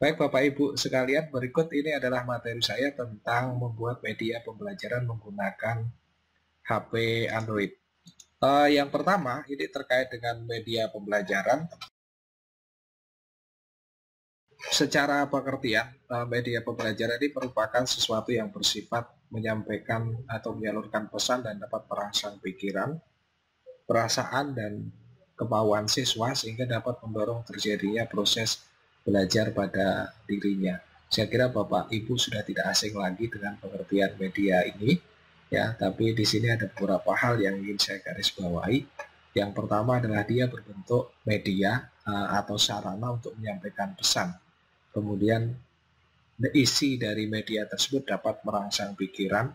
Baik Bapak Ibu sekalian, berikut ini adalah materi saya tentang membuat media pembelajaran menggunakan HP Android. Yang pertama, ini terkait dengan media pembelajaran. Secara pengertian, media pembelajaran ini merupakan sesuatu yang bersifat menyampaikan atau menyalurkan pesan dan dapat merangsang pikiran, perasaan, dan kemauan siswa sehingga dapat mendorong terjadinya proses belajar pada dirinya. Saya kira Bapak Ibu sudah tidak asing lagi dengan pengertian media ini, ya. Tapi di sini ada beberapa hal yang ingin saya garis bawahi. Yang pertama adalah dia berbentuk media atau sarana untuk menyampaikan pesan. Kemudian isi dari media tersebut dapat merangsang pikiran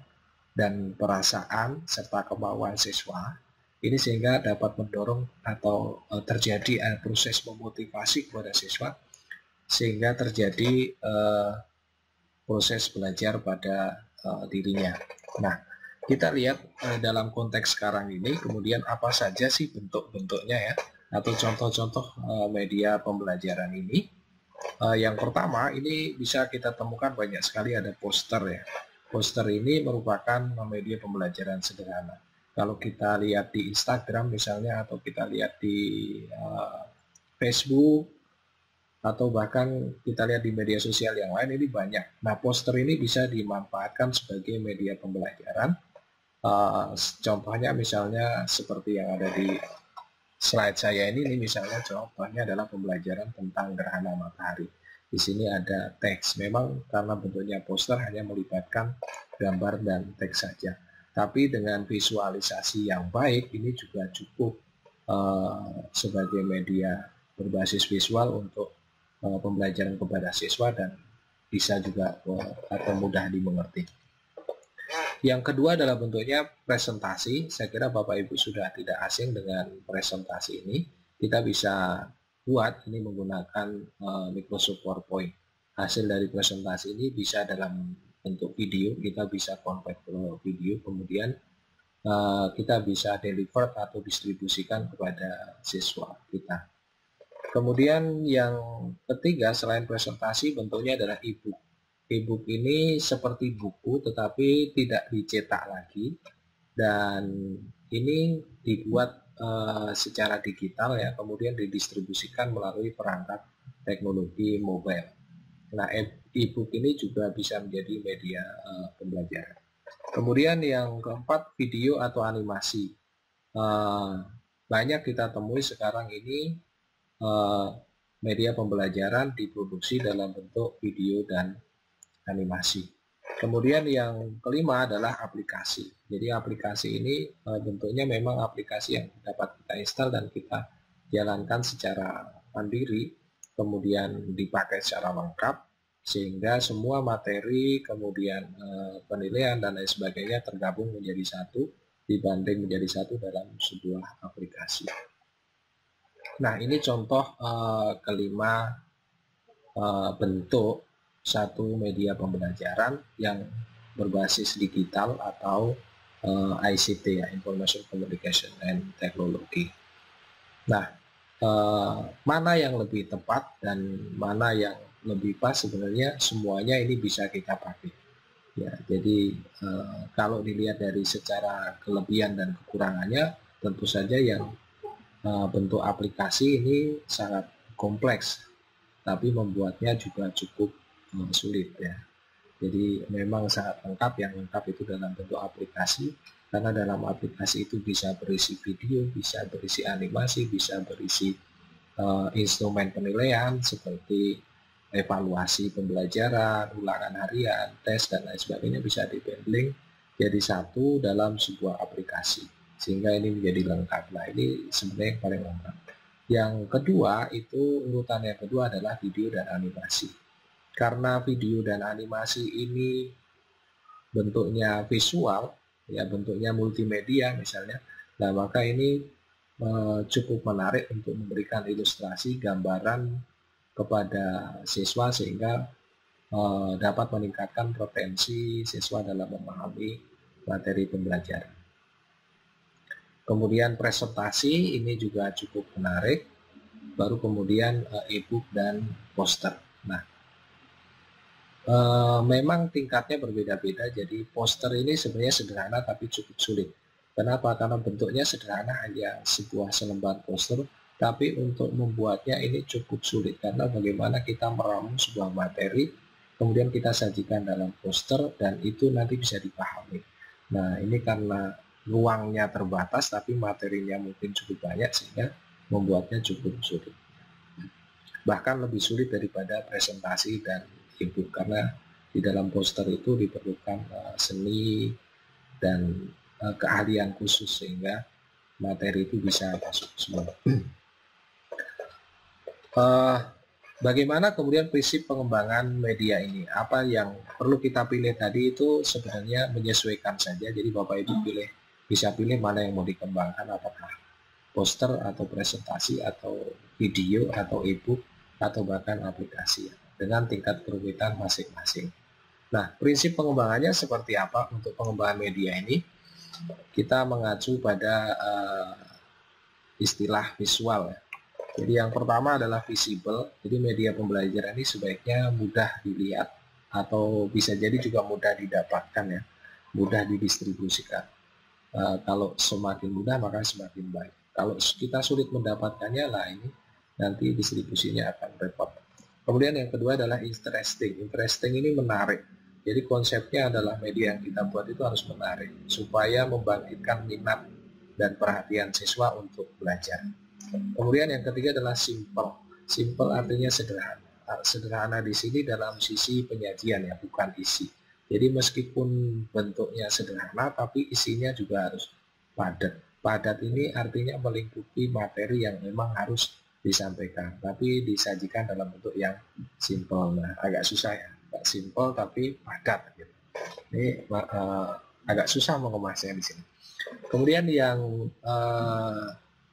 dan perasaan serta kemauan siswa. Ini sehingga dapat mendorong atau terjadi proses memotivasi kepada siswa sehingga terjadi proses belajar pada dirinya. Nah, kita lihat dalam konteks sekarang ini, kemudian apa saja sih bentuk-bentuknya ya, atau contoh-contoh media pembelajaran ini. Yang pertama, ini bisa kita temukan banyak sekali ada poster ya. Poster ini merupakan media pembelajaran sederhana. Kalau kita lihat di Instagram misalnya, atau kita lihat di Facebook, atau bahkan kita lihat di media sosial yang lain, ini banyak. Nah, poster ini bisa dimanfaatkan sebagai media pembelajaran. Contohnya misalnya seperti yang ada di slide saya ini misalnya contohnya adalah pembelajaran tentang gerhana matahari. Di sini ada teks. Memang karena bentuknya poster hanya melibatkan gambar dan teks saja. Tapi dengan visualisasi yang baik ini juga cukup sebagai media berbasis visual untuk pembelajaran kepada siswa dan bisa juga atau mudah dimengerti. Yang kedua adalah bentuknya presentasi. Saya kira Bapak Ibu sudah tidak asing dengan presentasi ini. Kita bisa buat ini menggunakan Microsoft PowerPoint. Hasil dari presentasi ini bisa dalam bentuk video, kita bisa convert ke video, kemudian kita bisa deliver atau distribusikan kepada siswa kita. Kemudian yang ketiga selain presentasi bentuknya adalah e-book. E-book ini seperti buku tetapi tidak dicetak lagi dan ini dibuat secara digital ya, kemudian didistribusikan melalui perangkat teknologi mobile. Nah, e-book ini juga bisa menjadi media pembelajaran. Kemudian yang keempat, video atau animasi. Banyak kita temui sekarang ini media pembelajaran diproduksi dalam bentuk video dan animasi. Kemudian yang kelima adalah aplikasi. Jadi aplikasi ini bentuknya memang aplikasi yang dapat kita install dan kita jalankan secara mandiri, kemudian dipakai secara lengkap, sehingga semua materi, kemudian penilaian dan lain sebagainya tergabung menjadi satu, dibanding menjadi satu dalam sebuah aplikasi. Nah, ini contoh kelima bentuk satu media pembelajaran yang berbasis digital atau ICT ya, Information Communication and Technology. Nah, mana yang lebih tepat dan mana yang lebih pas, sebenarnya semuanya ini bisa kita pakai. Ya, jadi kalau dilihat dari secara kelebihan dan kekurangannya, tentu saja yang bentuk aplikasi ini sangat kompleks, tapi membuatnya juga cukup sulit ya. Jadi memang sangat lengkap, yang lengkap itu dalam bentuk aplikasi, karena dalam aplikasi itu bisa berisi video, bisa berisi animasi, bisa berisi instrumen penilaian seperti evaluasi pembelajaran, ulangan harian, tes, dan lain sebagainya bisa di-bundling jadi satu dalam sebuah aplikasi, sehingga ini menjadi lengkap. Nah, ini sebenarnya yang paling lengkap. Yang kedua itu, urutan yang kedua adalah video dan animasi. Karena video dan animasi ini bentuknya visual, ya bentuknya multimedia misalnya, nah maka ini cukup menarik untuk memberikan ilustrasi, gambaran kepada siswa sehingga dapat meningkatkan potensi siswa dalam memahami materi pembelajaran. Kemudian presentasi ini juga cukup menarik, baru kemudian e-book dan poster. Nah, Memang tingkatnya berbeda-beda, jadi poster ini sebenarnya sederhana tapi cukup sulit. Kenapa? Karena bentuknya sederhana, hanya sebuah selembar poster, tapi untuk membuatnya ini cukup sulit, karena bagaimana kita meramu sebuah materi, kemudian kita sajikan dalam poster, dan itu nanti bisa dipahami. Nah, ini karena ruangnya terbatas, tapi materinya mungkin cukup banyak, sehingga membuatnya cukup sulit. Bahkan lebih sulit daripada presentasi dan e-book, karena di dalam poster itu diperlukan seni dan keahlian khusus sehingga materi itu bisa masuk semua. Bagaimana kemudian prinsip pengembangan media ini? Apa yang perlu kita pilih tadi itu sebenarnya menyesuaikan saja. Jadi Bapak Ibu bisa pilih mana yang mau dikembangkan, apakah poster atau presentasi atau video atau e-book atau bahkan aplikasi dengan tingkat kerumitan masing-masing. Nah, prinsip pengembangannya seperti apa untuk pengembangan media ini? Kita mengacu pada istilah visual ya. Jadi yang pertama adalah visible. Jadi media pembelajaran ini sebaiknya mudah dilihat atau bisa jadi juga mudah didapatkan ya, mudah didistribusikan. Kalau semakin mudah maka semakin baik. Kalau kita sulit mendapatkannya, lah ini nanti distribusinya akan repot. Kemudian yang kedua adalah interesting. Interesting ini menarik. Jadi konsepnya adalah media yang kita buat itu harus menarik supaya membangkitkan minat dan perhatian siswa untuk belajar. Kemudian yang ketiga adalah simple. Simple artinya sederhana. Sederhana di sini dalam sisi penyajian ya, bukan isi. Jadi meskipun bentuknya sederhana, tapi isinya juga harus padat. Padat ini artinya melingkupi materi yang memang harus disampaikan, tapi disajikan dalam bentuk yang simple. Nah, agak susah ya, simple tapi padat. Gitu. Ini agak susah mengemasnya di sini. Kemudian yang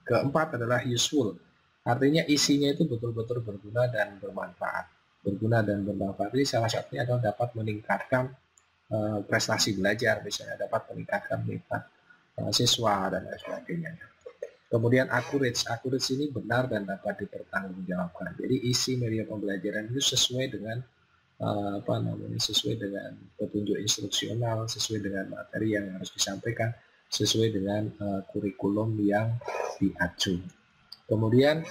keempat adalah useful. Artinya isinya itu betul-betul berguna dan bermanfaat. Berguna dan bermanfaat ini salah satunya adalah dapat meningkatkan prestasi belajar, misalnya dapat meningkatkan minat siswa dan lain sebagainya. Kemudian accurate ini benar dan dapat dipertanggungjawabkan. Jadi isi media pembelajaran itu sesuai dengan sesuai dengan petunjuk instruksional, sesuai dengan materi yang harus disampaikan, sesuai dengan kurikulum yang diacu. Kemudian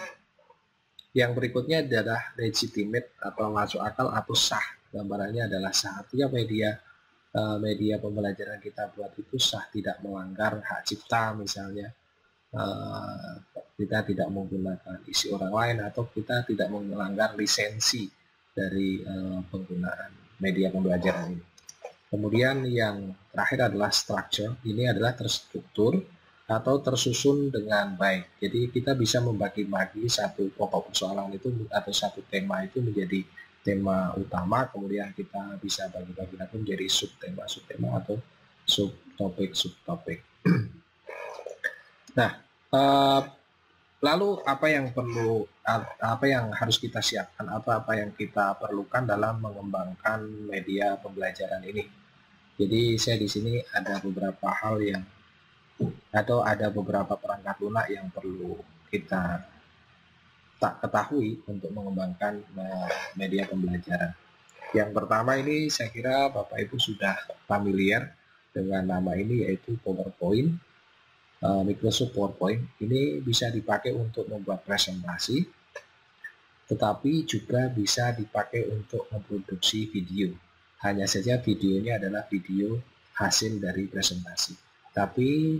yang berikutnya adalah legitimate atau masuk akal atau sah. Gambarannya adalah sah. Artinya media pembelajaran kita buat itu sah, tidak melanggar hak cipta misalnya. Kita tidak menggunakan isi orang lain atau kita tidak melanggar lisensi dari penggunaan media pembelajaran ini. Kemudian yang terakhir adalah structure. Ini adalah terstruktur atau tersusun dengan baik. Jadi kita bisa membagi-bagi satu pokok persoalan itu atau satu tema itu menjadi tema utama, kemudian kita bisa bagi-bagi lagi menjadi subtema atau subtopik. Nah, lalu apa yang harus kita siapkan atau apa yang kita perlukan dalam mengembangkan media pembelajaran ini? Jadi saya di sini ada beberapa hal ada beberapa perangkat lunak yang perlu kita ketahui untuk mengembangkan media pembelajaran. Yang pertama ini saya kira Bapak Ibu sudah familiar dengan nama ini, yaitu PowerPoint. Microsoft PowerPoint ini bisa dipakai untuk membuat presentasi, tetapi juga bisa dipakai untuk memproduksi video. Hanya saja videonya adalah video hasil dari presentasi, tapi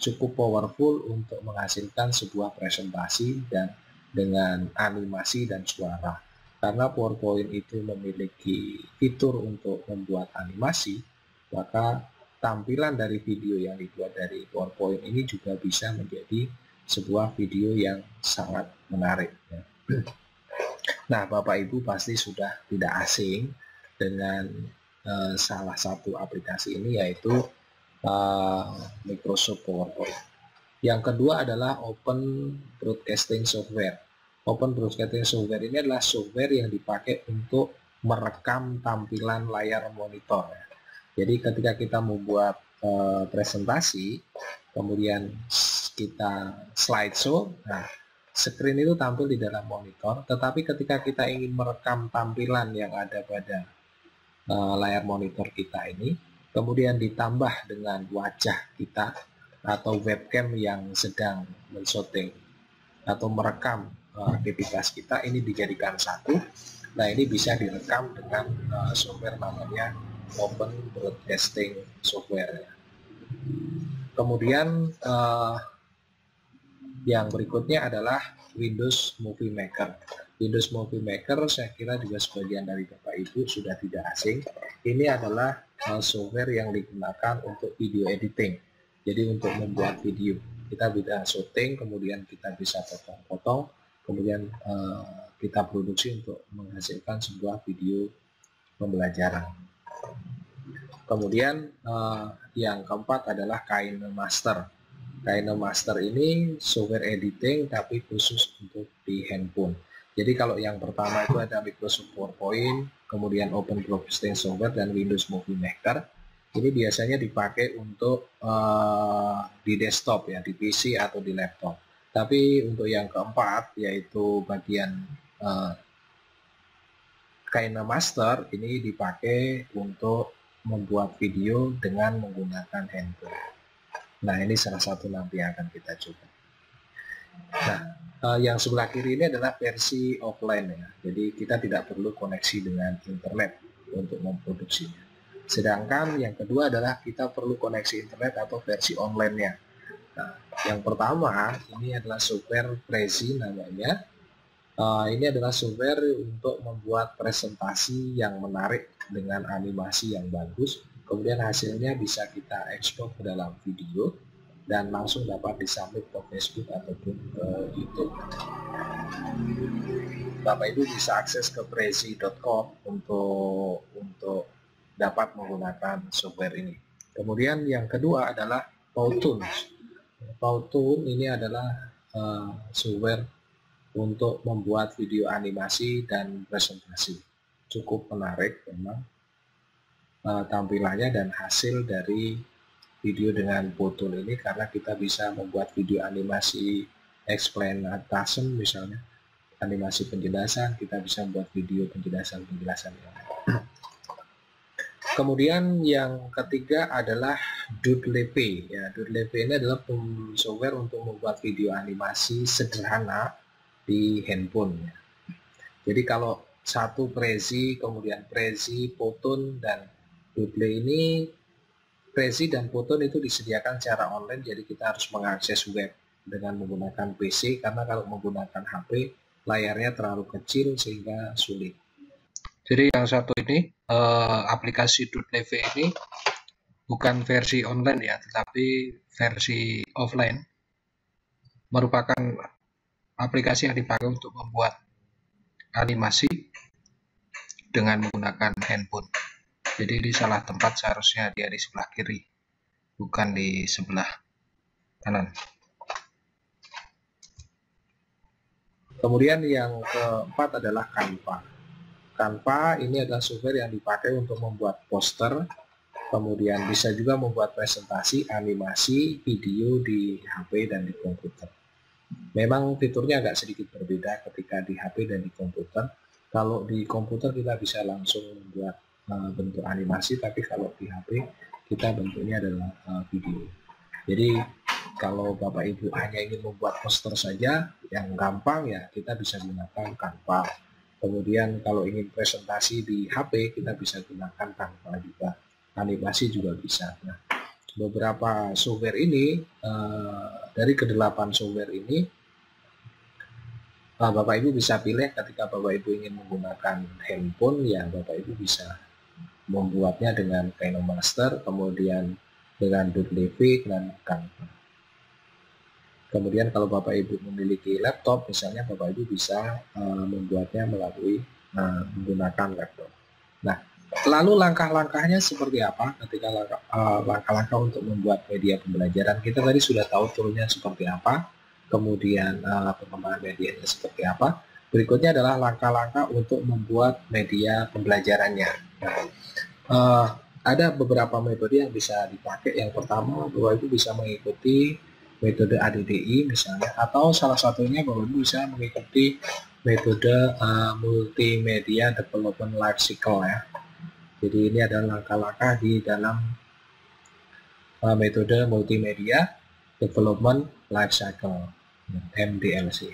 cukup powerful untuk menghasilkan sebuah presentasi dan dengan animasi dan suara. Karena PowerPoint itu memiliki fitur untuk membuat animasi, maka tampilan dari video yang dibuat dari PowerPoint ini juga bisa menjadi sebuah video yang sangat menarik. Nah, Bapak Ibu pasti sudah tidak asing dengan salah satu aplikasi ini, yaitu Microsoft PowerPoint. Yang kedua adalah Open Broadcasting Software. Open Broadcasting Software ini adalah software yang dipakai untuk merekam tampilan layar monitor. Jadi ketika kita membuat presentasi, kemudian kita slideshow, nah screen itu tampil di dalam monitor, tetapi ketika kita ingin merekam tampilan yang ada pada layar monitor kita ini, kemudian ditambah dengan wajah kita atau webcam yang sedang men-shooting atau merekam aktivitas kita, ini dijadikan satu. Nah, ini bisa direkam dengan software namanya Open Broadcasting Software. Kemudian yang berikutnya adalah Windows Movie Maker. Windows Movie Maker saya kira juga sebagian dari Bapak Ibu sudah tidak asing. Ini adalah software yang digunakan untuk video editing. Jadi untuk membuat video, kita bisa syuting, kemudian kita bisa potong-potong, kemudian kita produksi untuk menghasilkan sebuah video pembelajaran. Kemudian yang keempat adalah KineMaster. KineMaster ini software editing tapi khusus untuk di handphone. Jadi kalau yang pertama itu ada Microsoft PowerPoint, kemudian Open Broadcasting Software dan Windows Movie Maker. Ini biasanya dipakai untuk di desktop ya, di PC atau di laptop. Tapi untuk yang keempat yaitu bagian KineMaster ini dipakai untuk membuat video dengan menggunakan handphone. Nah, ini salah satu nanti yang akan kita coba. Nah, yang sebelah kiri ini adalah versi offline ya. Jadi kita tidak perlu koneksi dengan internet untuk memproduksinya. Sedangkan yang kedua adalah kita perlu koneksi internet atau versi online-nya. Nah, yang pertama ini adalah software Prezi namanya. Ini adalah software untuk membuat presentasi yang menarik dengan animasi yang bagus. Kemudian hasilnya bisa kita ekspor ke dalam video dan langsung dapat disubmit ke Facebook ataupun ke YouTube. Bapak Ibu bisa akses ke prezi.com untuk dapat menggunakan software ini. Kemudian yang kedua adalah Powtoon. Powtoon ini adalah software untuk membuat video animasi dan presentasi. Cukup menarik memang tampilannya dan hasil dari video dengan Powtoon ini, karena kita bisa membuat video animasi explanation, misalnya animasi penjelasan, kita bisa membuat video penjelasan-penjelasan yang lain. Kemudian yang ketiga adalah Doodlepe. Ya, Doodlepe ini adalah software untuk membuat video animasi sederhana di handphone. Ya. Jadi kalau satu Prezi, kemudian Prezi, Powtoon, dan Doodle ini, Prezi dan Powtoon itu disediakan secara online, jadi kita harus mengakses web dengan menggunakan PC, karena kalau menggunakan HP layarnya terlalu kecil sehingga sulit. Jadi yang satu ini aplikasi Doodle ini bukan versi online ya, tetapi versi offline, merupakan aplikasi yang dipakai untuk membuat animasi dengan menggunakan handphone. Jadi di salah tempat, seharusnya dia di sebelah kiri, bukan di sebelah kanan. Kemudian yang keempat adalah Canva. Canva ini adalah software yang dipakai untuk membuat poster, kemudian bisa juga membuat presentasi, animasi, video di HP dan di komputer. Memang fiturnya agak sedikit berbeda ketika di HP dan di komputer. Kalau di komputer kita bisa langsung membuat bentuk animasi, tapi kalau di HP kita bentuknya adalah video. Jadi kalau Bapak Ibu hanya ingin membuat poster saja yang gampang, ya kita bisa gunakan Canva. Kemudian kalau ingin presentasi di HP, kita bisa gunakan Canva juga. Animasi juga bisa. Nah, beberapa software ini, dari ke-8 software ini, Bapak Ibu bisa pilih. Ketika Bapak Ibu ingin menggunakan handphone, ya Bapak Ibu bisa membuatnya dengan KineMaster, kemudian dengan Doodlepe dan Canva. Kemudian kalau Bapak Ibu memiliki laptop, misalnya Bapak Ibu bisa membuatnya melalui menggunakan laptop. Nah, lalu langkah-langkahnya seperti apa ketika langkah-langkah untuk membuat media pembelajaran? Kita tadi sudah tahu toolnya seperti apa, kemudian pengembangan medianya seperti apa. Berikutnya adalah langkah-langkah untuk membuat media pembelajarannya. Ada beberapa metode yang bisa dipakai. Yang pertama, Bapak Ibu bisa mengikuti metode ADDI misalnya, atau salah satunya Bapak Ibu bisa mengikuti metode Multimedia Development Life Cycle ya. Jadi ini adalah langkah-langkah di dalam metode Multimedia Development Life Cycle (MDLC).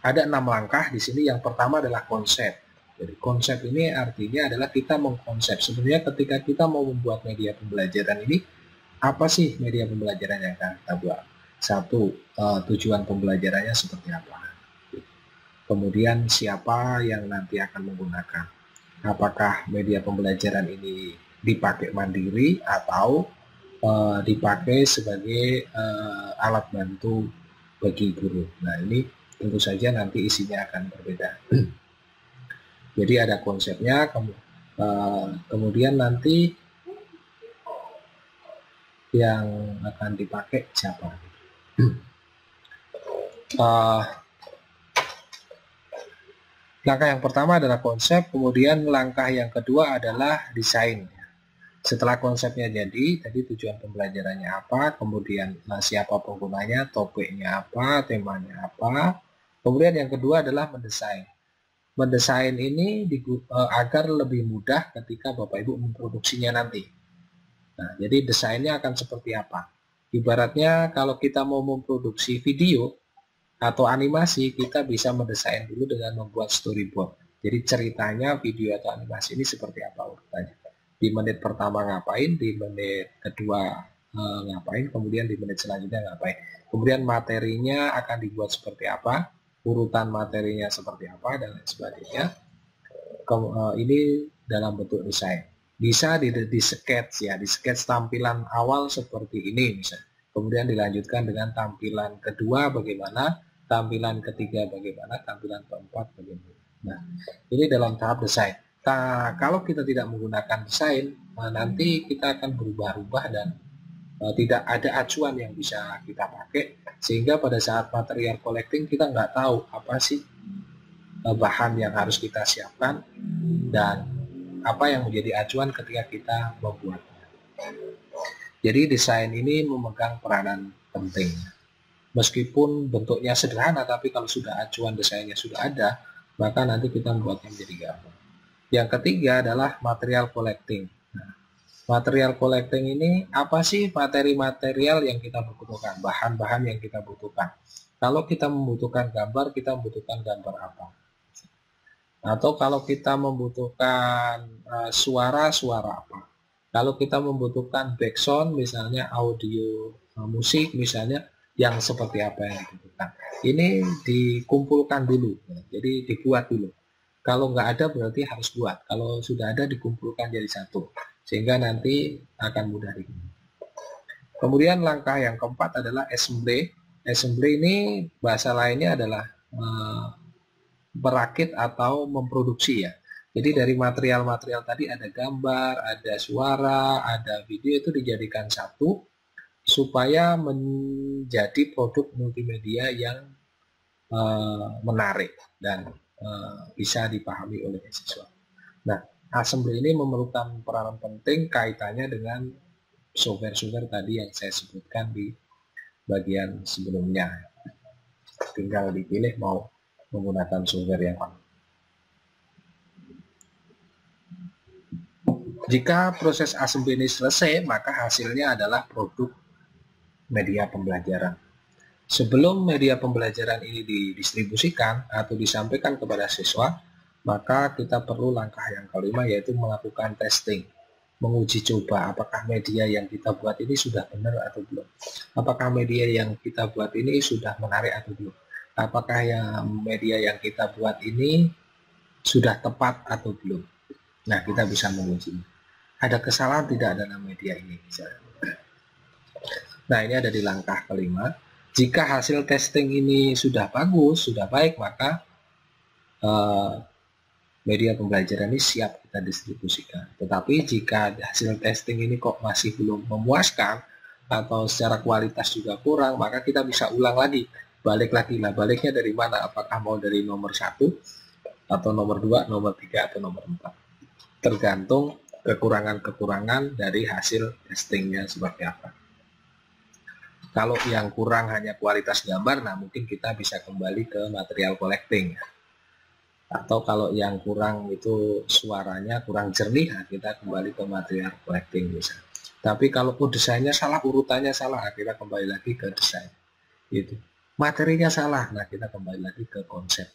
Ada 6 langkah di sini. Yang pertama adalah konsep. Jadi konsep ini artinya adalah kita mengkonsep. Sebenarnya ketika kita mau membuat media pembelajaran ini, apa sih media pembelajaran yang akan kita buat? Satu, tujuan pembelajarannya seperti apa? Kemudian siapa yang nanti akan menggunakan? Apakah media pembelajaran ini dipakai mandiri atau dipakai sebagai alat bantu bagi guru? Nah, ini tentu saja nanti isinya akan berbeda. Jadi ada konsepnya, kemudian nanti yang akan dipakai siapa. Langkah yang pertama adalah konsep, kemudian langkah yang kedua adalah desain. Setelah konsepnya jadi, tadi tujuan pembelajarannya apa, kemudian siapa penggunanya, topiknya apa, temanya apa. Kemudian yang kedua adalah mendesain. Mendesain ini agar lebih mudah ketika Bapak Ibu memproduksinya nanti. Nah, jadi desainnya akan seperti apa? Ibaratnya kalau kita mau memproduksi video atau animasi, kita bisa mendesain dulu dengan membuat storyboard. Jadi ceritanya video atau animasi ini seperti apa urutannya. Di menit pertama ngapain, di menit kedua ngapain, kemudian di menit selanjutnya ngapain. Kemudian materinya akan dibuat seperti apa, urutan materinya seperti apa, dan lain sebagainya. Ini dalam bentuk desain. Bisa di sketch ya, di sketch tampilan awal seperti ini misalnya. Kemudian dilanjutkan dengan tampilan kedua bagaimana, tampilan ketiga bagaimana, tampilan keempat bagaimana. Nah, ini dalam tahap desain. Kalau kita tidak menggunakan desain, nanti kita akan berubah-ubah dan tidak ada acuan yang bisa kita pakai, sehingga pada saat material collecting kita nggak tahu apa sih bahan yang harus kita siapkan dan apa yang menjadi acuan ketika kita membuatnya. Jadi desain ini memegang peranan penting. Meskipun bentuknya sederhana, tapi kalau sudah acuan desainnya sudah ada, maka nanti kita membuatnya menjadi gampang. Yang ketiga adalah material collecting. Nah, material collecting ini apa sih materi-material yang kita butuhkan, bahan-bahan yang kita butuhkan. Kalau kita membutuhkan gambar, kita membutuhkan gambar apa? Atau kalau kita membutuhkan suara apa? Kalau kita membutuhkan background, misalnya audio musik, misalnya yang seperti apa yang dibutuhkan. Ini dikumpulkan dulu, jadi dibuat dulu. Kalau nggak ada berarti harus buat. Kalau sudah ada dikumpulkan jadi satu, sehingga nanti akan mudah digunakan. Kemudian langkah yang keempat adalah assembly. Assembly ini bahasa lainnya adalah merakit atau memproduksi ya. Jadi dari material-material tadi ada gambar, ada suara, ada video, itu dijadikan satu supaya menjadi produk multimedia yang menarik dan bisa dipahami oleh siswa. Nah, assembly ini memerlukan peranan penting kaitannya dengan software-software tadi yang saya sebutkan di bagian sebelumnya. Tinggal dipilih mau menggunakan software yang mana. Jika proses assembly ini selesai, maka hasilnya adalah produk media pembelajaran. Sebelum media pembelajaran ini didistribusikan atau disampaikan kepada siswa, maka kita perlu langkah yang kelima, yaitu melakukan testing. Menguji coba apakah media yang kita buat ini sudah benar atau belum. Apakah media yang kita buat ini sudah menarik atau belum. Apakah media yang kita buat ini sudah tepat atau belum. Nah, kita bisa menguji. Ada kesalahan tidak dalam media ini misalnya. Nah, ini ada di langkah kelima. Jika hasil testing ini sudah bagus, sudah baik, maka media pembelajaran ini siap kita distribusikan. Tetapi jika hasil testing ini kok masih belum memuaskan atau secara kualitas juga kurang, maka kita bisa ulang lagi. Balik lagi lah, baliknya dari mana? Apakah mau dari nomor 1 atau nomor 2, nomor 3 atau nomor 4? Tergantung kekurangan-kekurangan dari hasil testingnya seperti apa. Kalau yang kurang hanya kualitas gambar, nah mungkin kita bisa kembali ke material collecting. Atau kalau yang kurang itu suaranya kurang jernih, nah kita kembali ke material collecting bisa. Tapi kalau desainnya salah, urutannya salah, nah kita kembali lagi ke desain. Gitu. Materinya salah, nah kita kembali lagi ke konsep.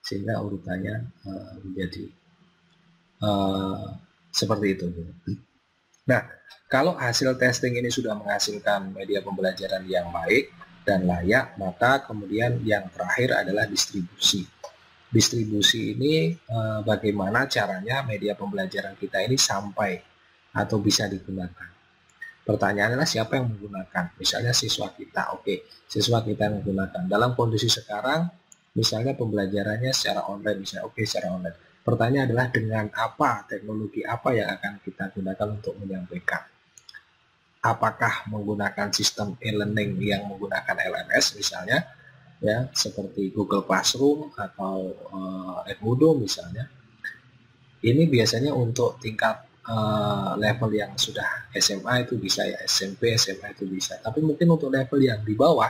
Sehingga urutannya menjadi seperti itu. Nah, kalau hasil testing ini sudah menghasilkan media pembelajaran yang baik dan layak, maka kemudian yang terakhir adalah distribusi. Distribusi ini bagaimana caranya media pembelajaran kita ini sampai atau bisa digunakan. Pertanyaannya adalah siapa yang menggunakan? Misalnya siswa kita, oke, siswa kita yang menggunakan. Dalam kondisi sekarang, misalnya pembelajarannya secara online, misalnya oke secara online. Pertanyaan adalah dengan apa, teknologi apa yang akan kita gunakan untuk menyampaikan. Apakah menggunakan sistem e-learning yang menggunakan LMS misalnya, ya seperti Google Classroom atau Edmodo misalnya. Ini biasanya untuk tingkat level yang sudah SMA itu bisa ya, SMP, SMA itu bisa. Tapi mungkin untuk level yang di bawah,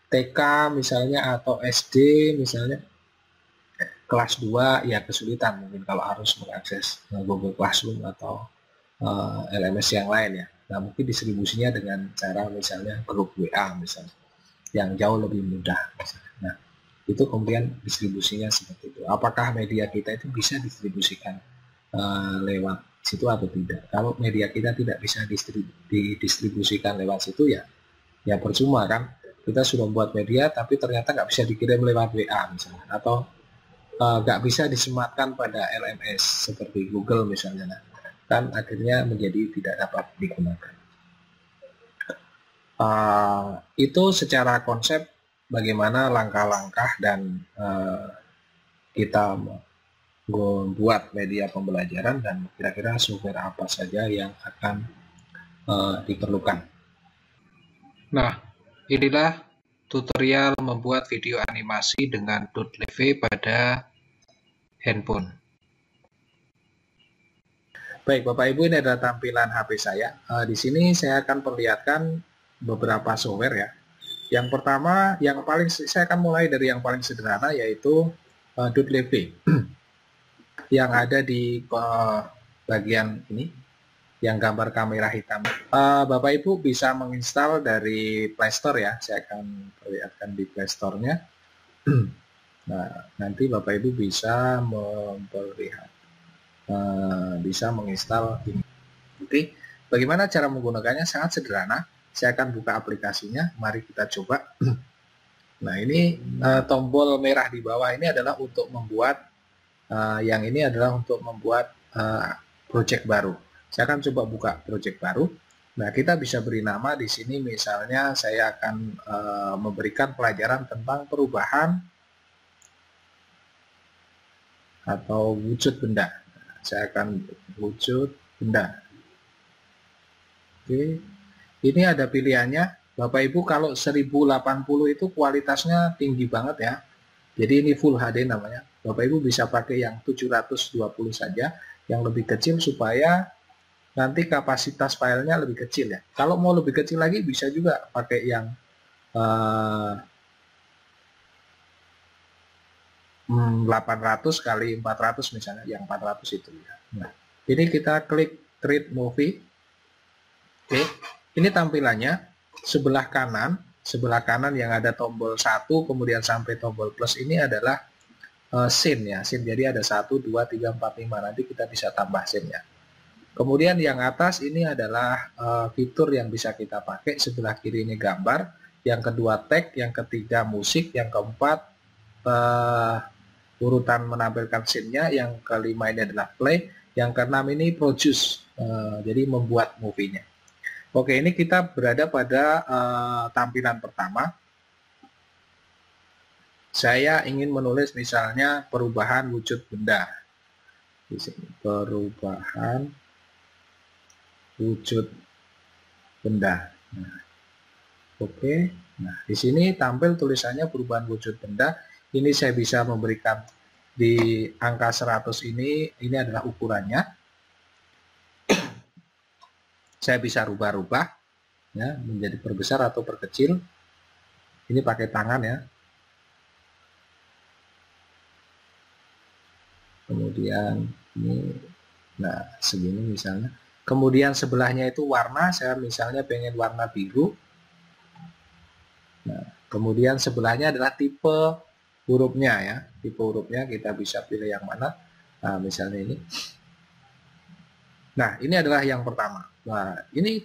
TK misalnya atau SD misalnya, kelas 2 ya kesulitan mungkin kalau harus mengakses Google Classroom atau LMS yang lain ya. Nah mungkin distribusinya dengan cara misalnya grup WA misalnya, yang jauh lebih mudah. Nah, itu kemudian distribusinya seperti itu. Apakah media kita itu bisa distribusikan lewat situ atau tidak? Kalau media kita tidak bisa didistribusikan lewat situ ya percuma kan. Kita sudah membuat media tapi ternyata nggak bisa dikirim lewat WA misalnya, atau nggak bisa disematkan pada LMS seperti Google misalnya. Nah, kan akhirnya menjadi tidak dapat digunakan. Itu secara konsep bagaimana langkah-langkah dan kita membuat media pembelajaran dan kira-kira software apa saja yang akan diperlukan. Nah, inilah tutorial membuat video animasi dengan .leve pada handphone. Baik, Bapak Ibu, ini adalah tampilan HP saya. Di sini saya akan perlihatkan beberapa software ya. Yang pertama, saya akan mulai dari yang paling sederhana, yaitu .leve yang ada di bagian ini, yang gambar kamera hitam. Bapak Ibu bisa menginstal dari Play Store ya. Saya akan perlihatkan di Play Store-nya. Nah, nanti Bapak Ibu bisa bisa menginstal ini. Oke, bagaimana cara menggunakannya? Sangat sederhana. Saya akan buka aplikasinya. Mari kita coba. Nah, ini tombol merah di bawah ini adalah untuk membuat yang ini adalah untuk membuat project baru. Saya akan coba buka project baru. Nah, kita bisa beri nama di sini. Misalnya saya akan memberikan pelajaran tentang perubahan atau wujud benda. Saya akan wujud benda. Oke, ini ada pilihannya. Bapak Ibu, kalau 1080 itu kualitasnya tinggi banget ya. Jadi ini Full HD namanya. Bapak Ibu bisa pakai yang 720 saja, yang lebih kecil supaya nanti kapasitas filenya lebih kecil ya. Kalau mau lebih kecil lagi bisa juga pakai yang 800 kali 400 misalnya, yang 400 itu ya. Nah, ini kita klik Create Movie. Oke, ini tampilannya. Sebelah kanan yang ada tombol 1 kemudian sampai tombol plus ini adalah scene ya. Scene, jadi ada 1, 2, 3, 4, 5. Nanti kita bisa tambah scene ya. Kemudian yang atas ini adalah fitur yang bisa kita pakai. Sebelah kiri ini gambar, yang kedua tag, yang ketiga musik, yang keempat urutan menampilkan scene-nya, yang kelima ini adalah play, yang keenam ini produce, jadi membuat movie-nya. Oke, ini kita berada pada tampilan pertama. Saya ingin menulis misalnya perubahan wujud benda. Di sini perubahan wujud benda. Nah, oke. Nah, di sini tampil tulisannya perubahan wujud benda. Ini saya bisa memberikan di angka 100 ini adalah ukurannya. Saya bisa rubah-rubah. ya, menjadi perbesar atau perkecil. Ini pakai tangan ya. Kemudian ini, nah segini misalnya. Kemudian sebelahnya itu warna, saya misalnya pengen warna biru. Nah, kemudian sebelahnya adalah tipe hurufnya ya. Tipe hurufnya kita bisa pilih yang mana. Nah, misalnya ini. Nah, ini adalah yang pertama. Nah, ini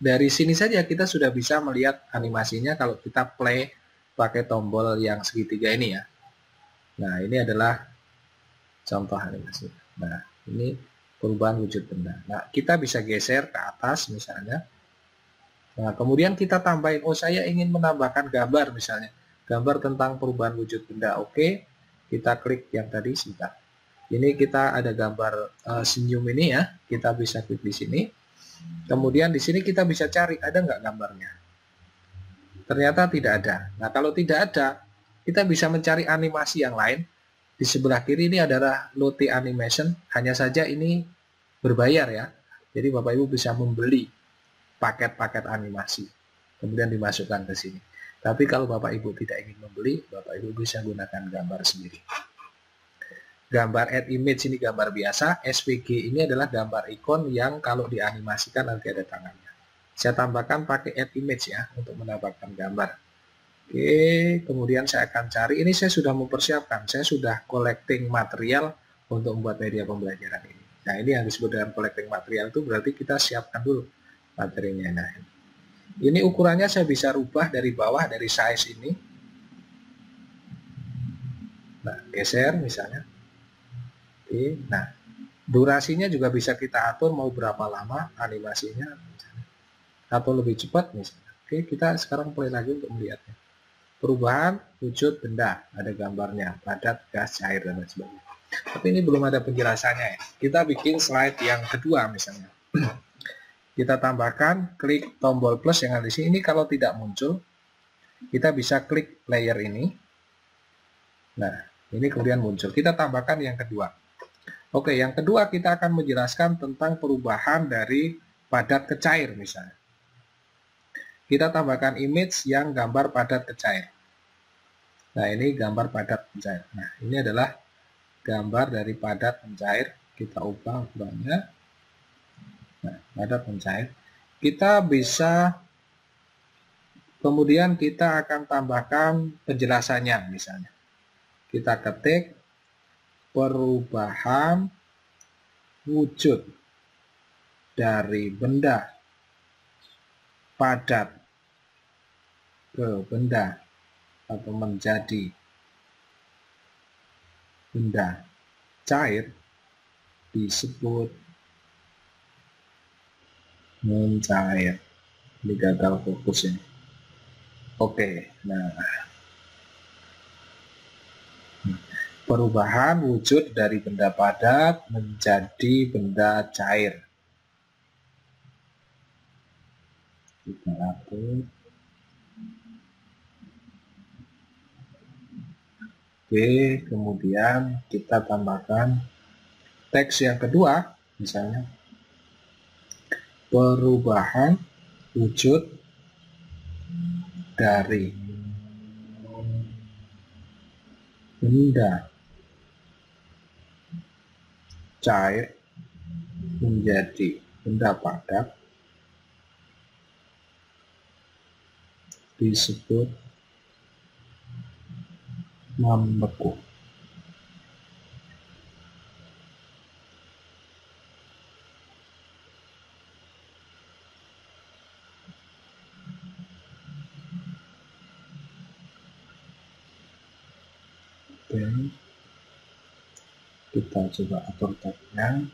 dari sini saja kita sudah bisa melihat animasinya kalau kita play pakai tombol yang segitiga ini ya. Nah, ini adalah contoh animasi. Nah, ini perubahan wujud benda. Nah, kita bisa geser ke atas misalnya. Nah, kemudian kita tambahin, oh saya ingin menambahkan gambar misalnya. Gambar tentang perubahan wujud benda. Oke, kita klik yang tadi sebentar. Ini kita ada gambar senyum ini ya. Kita bisa klik di sini. Kemudian di sini kita bisa cari, ada nggak gambarnya? Ternyata tidak ada. Nah, kalau tidak ada, kita bisa mencari animasi yang lain. Di sebelah kiri ini adalah Lottie Animation. Hanya saja ini berbayar ya. Jadi Bapak Ibu bisa membeli paket-paket animasi. Kemudian dimasukkan ke sini. Tapi kalau Bapak Ibu tidak ingin membeli, Bapak Ibu bisa gunakan gambar sendiri. Gambar add image ini gambar biasa. SVG ini adalah gambar ikon yang kalau dianimasikan nanti ada tangannya. Saya tambahkan pakai add image ya untuk menambahkan gambar. Oke, kemudian saya akan cari. Ini saya sudah mempersiapkan. Saya sudah collecting material untuk membuat media pembelajaran ini. Nah, ini yang disebut dengan collecting material itu berarti kita siapkan dulu materinya. Nah, ini ukurannya saya bisa rubah dari bawah, dari size ini. Nah, geser misalnya. Oke, nah durasinya juga bisa kita atur mau berapa lama animasinya misalnya. Atau lebih cepat misalnya. Oke, kita sekarang play lagi untuk melihatnya. Perubahan wujud benda, ada gambarnya, padat, gas, cair, dan lain sebagainya. Tapi ini belum ada penjelasannya ya. Kita bikin slide yang kedua misalnya. Kita tambahkan, klik tombol plus yang ada di sini. Ini kalau tidak muncul, kita bisa klik layer ini. Nah, ini kemudian muncul. Kita tambahkan yang kedua. Oke, yang kedua kita akan menjelaskan tentang perubahan dari padat ke cair misalnya. Kita tambahkan image yang gambar padat ke cair. Nah, ini gambar padat mencair. Nah, ini adalah gambar dari padat mencair. Kita ubah ukurannya. Nah, padat mencair. Kita bisa, kemudian kita akan tambahkan penjelasannya misalnya. Kita ketik perubahan wujud dari benda padat ke benda atau menjadi benda cair disebut mencair. Ini gagal fokus ini. Oke, nah perubahan wujud dari benda padat menjadi benda cair. Kita atur. Oke, kemudian kita tambahkan teks yang kedua, misalnya perubahan wujud dari benda cair menjadi benda padat disebut membeku. Oke, kita coba atur tagnya.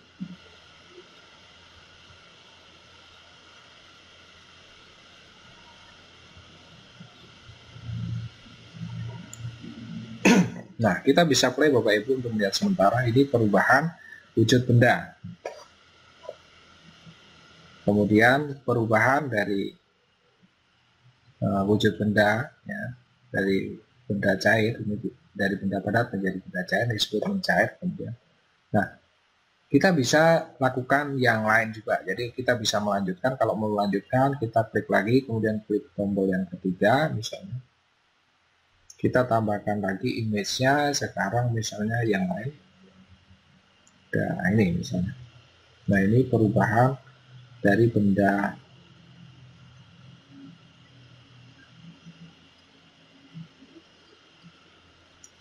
Nah, kita bisa play Bapak Ibu untuk melihat sementara ini perubahan wujud benda. Kemudian perubahan dari wujud benda, ya, dari benda cair, dari benda padat menjadi benda cair disebut mencair. Kemudian, nah Kita bisa lakukan yang lain juga. Jadi kita bisa melanjutkan. Kalau mau melanjutkan, kita klik lagi, kemudian klik tombol yang ketiga, misalnya. Kita tambahkan lagi image-nya, sekarang misalnya yang lain. Nah, ini misalnya. Nah, ini perubahan dari benda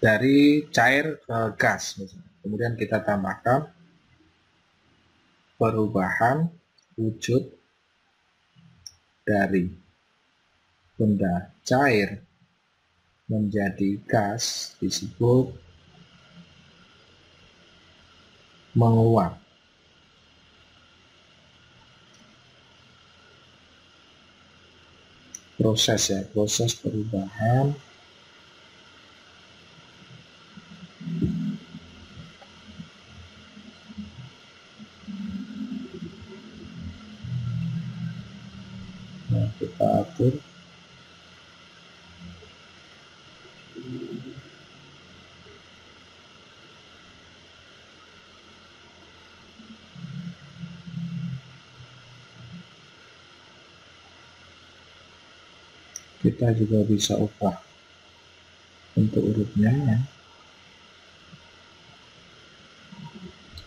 dari cair ke gas misalnya. Kemudian kita tambahkan perubahan wujud dari benda cair menjadi gas disebut menguap. Proses perubahan nah, kita atur kita juga bisa ubah bentuk urutnya ya.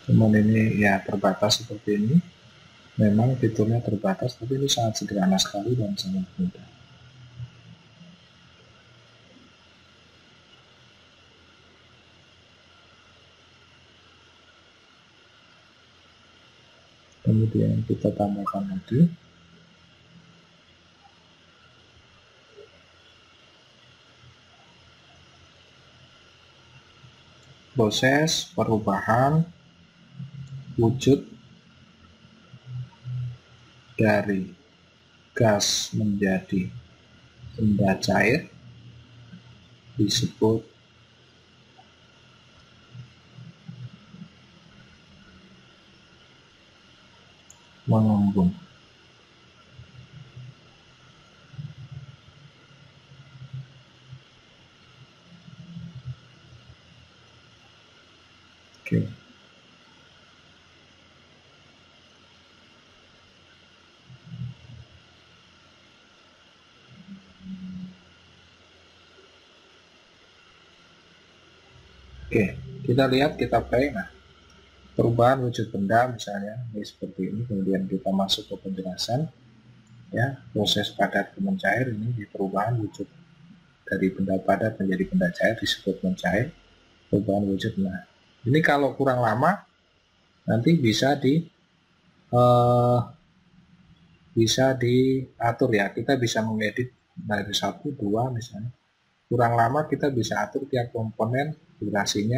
Cuman ini ya terbatas seperti ini. Memang fiturnya terbatas, tapi ini sangat sederhana sekali dan sangat mudah. Kemudian kita tambahkan lagi proses perubahan wujud dari gas menjadi benda cair disebut mengembun. Oke. Oke, kita lihat, kita play. Nah, perubahan wujud benda misalnya ini seperti ini, kemudian kita masuk ke penjelasan ya, proses padat ke mencair. Ini di perubahan wujud dari benda padat menjadi benda cair disebut mencair, perubahan wujud. Nah, ini kalau kurang lama nanti bisa diatur ya, kita bisa mengedit dari 1, 2 misalnya. Kurang lama kita bisa atur tiap komponen durasi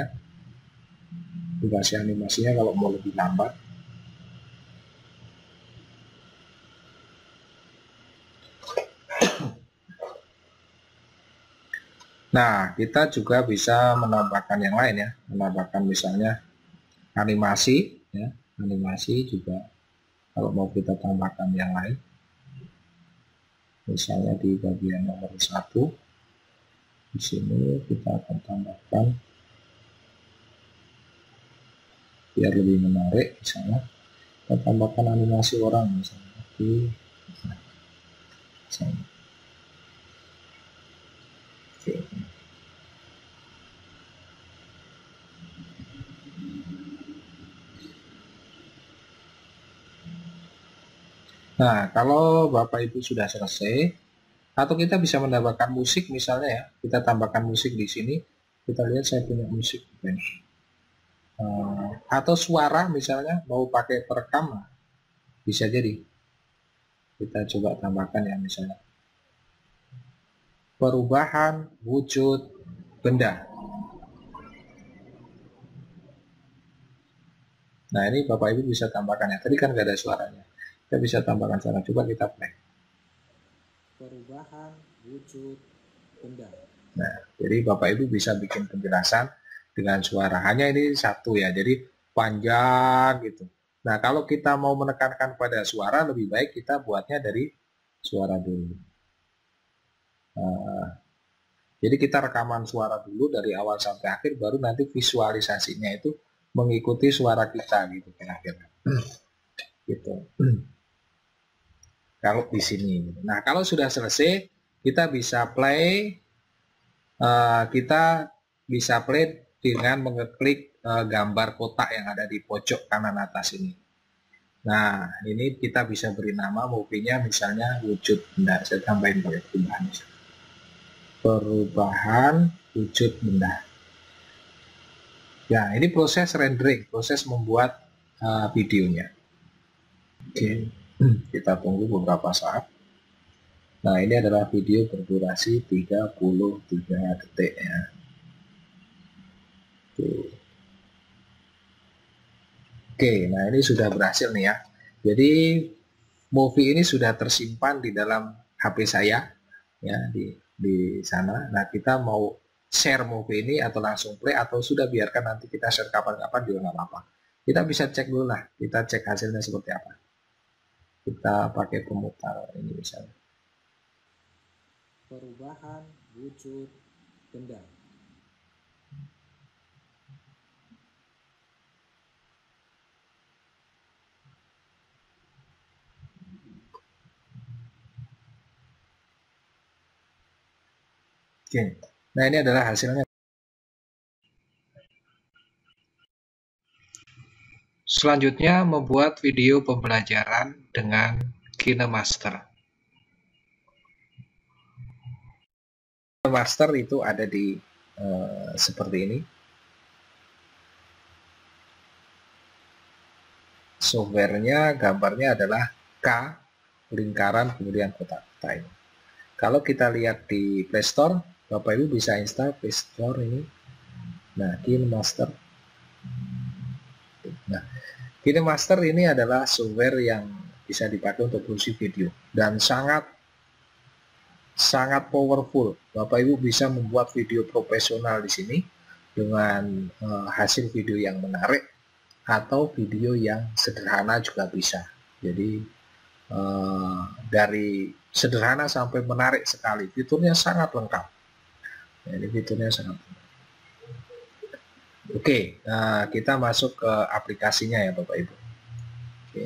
animasinya kalau mau lebih lambat. Nah, kita juga bisa menambahkan yang lain ya, menambahkan misalnya animasi ya, animasi juga kalau mau kita tambahkan yang lain. Misalnya di bagian nomor 1 di sini kita akan tambahkan biar lebih menarik, misalnya kita tambahkan animasi orang misalnya di misalnya. Oke. Nah, kalau Bapak Ibu sudah selesai, atau kita bisa menambahkan musik misalnya ya, kita tambahkan musik di sini. Kita lihat saya punya musik ini. Atau suara misalnya mau pakai perekam, bisa jadi. Kita coba tambahkan ya, misalnya perubahan wujud benda. Nah, ini Bapak Ibu bisa tambahkan ya. Tadi kan nggak ada suaranya. Kita bisa tambahkan suara. Coba kita play. Perubahan wujud benda. Nah, jadi Bapak Ibu bisa bikin penjelasan dengan suara. Hanya ini satu ya, jadi panjang gitu. Nah, kalau kita mau menekankan pada suara, lebih baik kita buatnya dari suara dulu. Jadi kita rekaman suara dulu dari awal sampai akhir, baru nanti visualisasinya itu mengikuti suara kita gitu kira-kira. Gitu. Kalau di sini. Nah, kalau sudah selesai, kita bisa play. Kita bisa play dengan mengeklik gambar kotak yang ada di pojok kanan atas ini. Nah, ini kita bisa beri nama movie-nya misalnya wujud benda. Saya tambahin pakai perubahan. Perubahan wujud benda. Ya, ini proses rendering, proses membuat videonya. Oke, kita tunggu beberapa saat. Nah, ini adalah video berdurasi 33 detik ya. Oke, nah ini sudah berhasil nih ya. Jadi movie ini sudah tersimpan di dalam HP saya ya di sana. Nah, kita mau share movie ini atau langsung play atau sudah biarkan nanti kita share kapan-kapan juga nggak apa-apa. Kita bisa cek dulu lah, kita cek hasilnya seperti apa. Kita pakai pemutar ini misalnya. Perubahan wujud benda. Oke. Nah, ini adalah hasilnya. Selanjutnya, membuat video pembelajaran dengan KineMaster. KineMaster itu ada di seperti ini. Softwarenya, gambarnya adalah K, lingkaran, kemudian kotak-kotak ini. Kalau kita lihat di Play Store, Bapak Ibu bisa install Play Store ini. Nah, KineMaster. Nah, KineMaster ini adalah software yang bisa dipakai untuk produksi video dan sangat powerful. Bapak Ibu bisa membuat video profesional di sini dengan hasil video yang menarik atau video yang sederhana juga bisa. Jadi dari sederhana sampai menarik sekali. Fiturnya sangat lengkap. Ini fiturnya sangat lengkap. Oke, nah kita masuk ke aplikasinya ya Bapak Ibu. Oke.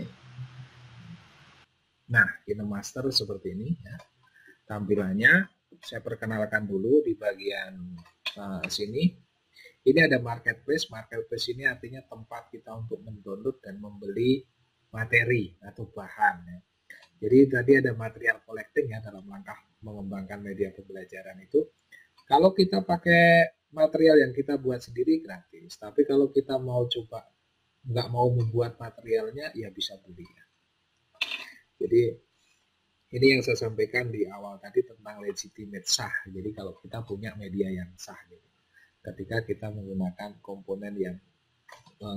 Nah, KineMaster seperti ini ya. Tampilannya saya perkenalkan dulu di bagian sini. Ini ada marketplace. Marketplace ini artinya tempat kita untuk mendownload dan membeli materi atau bahan ya. Jadi tadi ada material collecting ya dalam langkah mengembangkan media pembelajaran itu. Kalau kita pakai material yang kita buat sendiri gratis, tapi kalau kita mau coba nggak mau membuat materialnya ya bisa beli ya. Jadi ini yang saya sampaikan di awal tadi tentang legitimate sah. Jadi kalau kita punya media yang sah gitu, ketika kita menggunakan komponen yang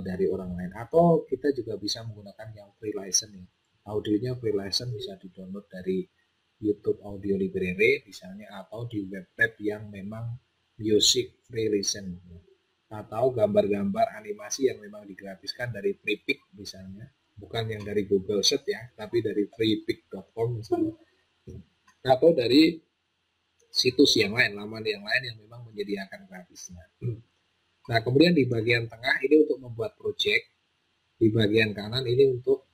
dari orang lain, atau kita juga bisa menggunakan yang free license ya. Audionya free license bisa di-download dari YouTube Audio Library misalnya, atau di web yang memang music free license ya. Atau gambar-gambar animasi yang memang digratiskan dari Freepik misalnya, bukan yang dari Google Set ya, tapi dari freepik.com misalnya, atau dari situs yang lain, laman yang lain yang memang menyediakan gratisnya. Nah, kemudian di bagian tengah ini untuk membuat project, di bagian kanan ini untuk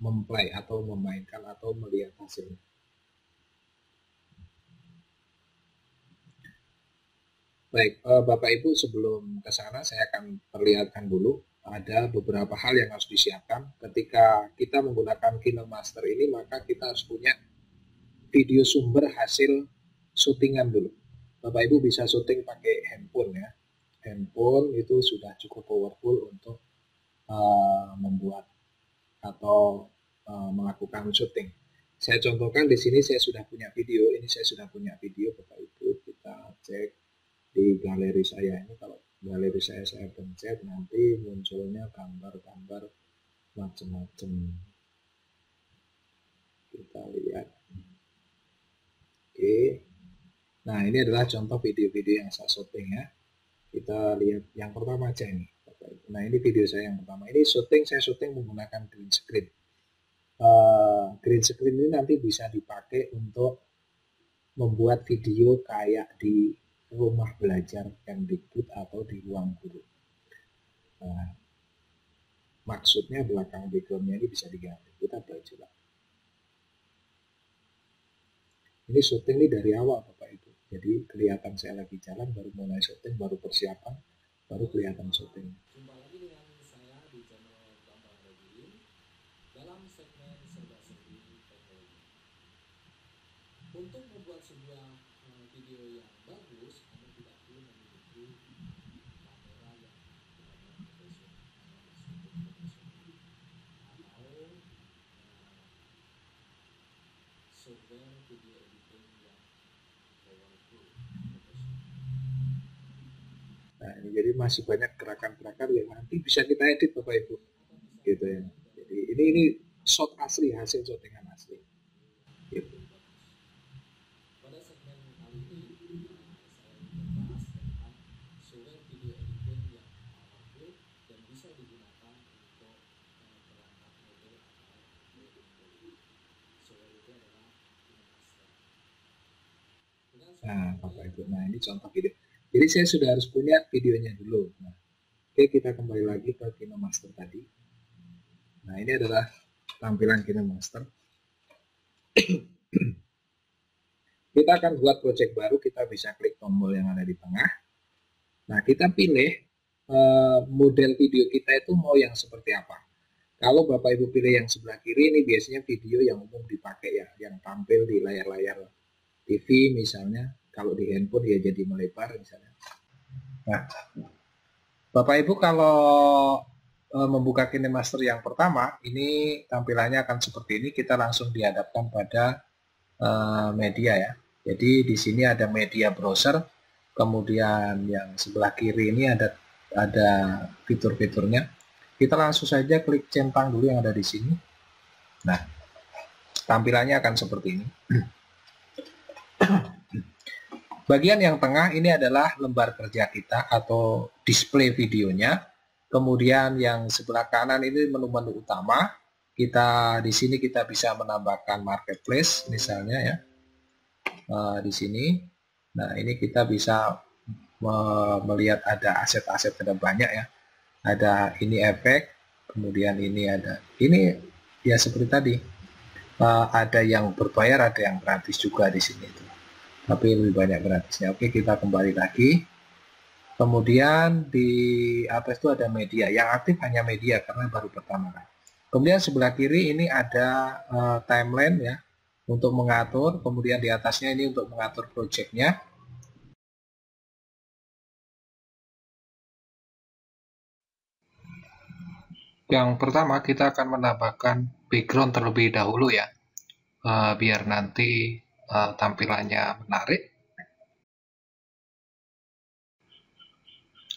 memplay atau memainkan atau melihat hasilnya. Baik, Bapak Ibu, sebelum ke sana saya akan perlihatkan dulu ada beberapa hal yang harus disiapkan. Ketika kita menggunakan KineMaster ini, maka kita harus punya video sumber hasil syutingan dulu. Bapak Ibu bisa syuting pakai handphone ya. Handphone itu sudah cukup powerful untuk membuat atau melakukan syuting. Saya contohkan di sini saya sudah punya video. Ini saya sudah punya video Bapak Ibu. Kita cek di galeri saya ini. Kalau galeri saya pencet nanti munculnya gambar-gambar macam-macam. Kita lihat. Oke. Nah, ini adalah contoh video-video yang saya syuting ya. Kita lihat yang pertama aja ini. Nah, ini video saya yang pertama. Ini saya syuting menggunakan green screen. Green screen ini nanti bisa dipakai untuk membuat video kayak di rumah belajar Kemdikbud atau di ruang guru. Nah, maksudnya belakang backgroundnya ini bisa diganti. Kita baca lah. Ini syuting ini dari awal Bapak Ibu. Jadi kelihatan saya lagi jalan, baru mulai syuting, baru persiapan, baru kelihatan syuting. Jumpa lagi dengan saya di channel Bambang Rediin dalam segmen Serba Serbi Teknologi. Untuk membuat sebuah video yang bagus, Anda tidak perlu memiliki kamera yang benar-benar profesional atau software video editing yang powerful profesional. Nah, ini jadi masih banyak gerakan-gerakan yang nanti bisa kita edit Bapak Ibu. Gitu ya. Jadi ini shot asli, hasil syutingan asli. Gitu. Pada segmen kali ini saya ingin membahas tentang software video editing yang powerful dan bisa digunakan untuk perangkat model atau wedding. Software itu adalah KineMaster. Nah, Bapak Ibu, nah ini contoh video. Jadi saya sudah harus punya videonya dulu. Nah, oke, kita kembali lagi ke KineMaster tadi. Nah, ini adalah tampilan KineMaster. Kita akan buat project baru, kita bisa klik tombol yang ada di tengah. Nah, kita pilih model video kita itu mau yang seperti apa. Kalau Bapak Ibu pilih yang sebelah kiri, ini biasanya video yang umum dipakai ya, yang tampil di layar-layar TV misalnya. Kalau di handphone ya jadi melebar misalnya. Nah, Bapak Ibu kalau membuka KineMaster yang pertama, ini tampilannya akan seperti ini. Kita langsung dihadapkan pada media ya. Jadi di sini ada media browser, kemudian yang sebelah kiri ini ada fitur-fiturnya. Kita langsung saja klik centang dulu yang ada di sini. Nah, tampilannya akan seperti ini. Bagian yang tengah ini adalah lembar kerja kita atau display videonya. Kemudian yang sebelah kanan ini menu-menu utama. Kita di sini kita bisa menambahkan marketplace misalnya ya. Di sini. Nah, ini kita bisa melihat ada aset-aset, ada banyak ya. Ada ini efek, kemudian ini ada. Ini ya seperti tadi. Ada yang berbayar, ada yang gratis juga di sini itu. Tapi lebih banyak gratisnya. Oke, kita kembali lagi. Kemudian di atas itu ada media. Yang aktif hanya media karena baru pertama kali. Kemudian sebelah kiri ini ada timeline ya untuk mengatur. Kemudian di atasnya ini untuk mengatur projectnya. Yang pertama kita akan menambahkan background terlebih dahulu ya, biar nanti tampilannya menarik.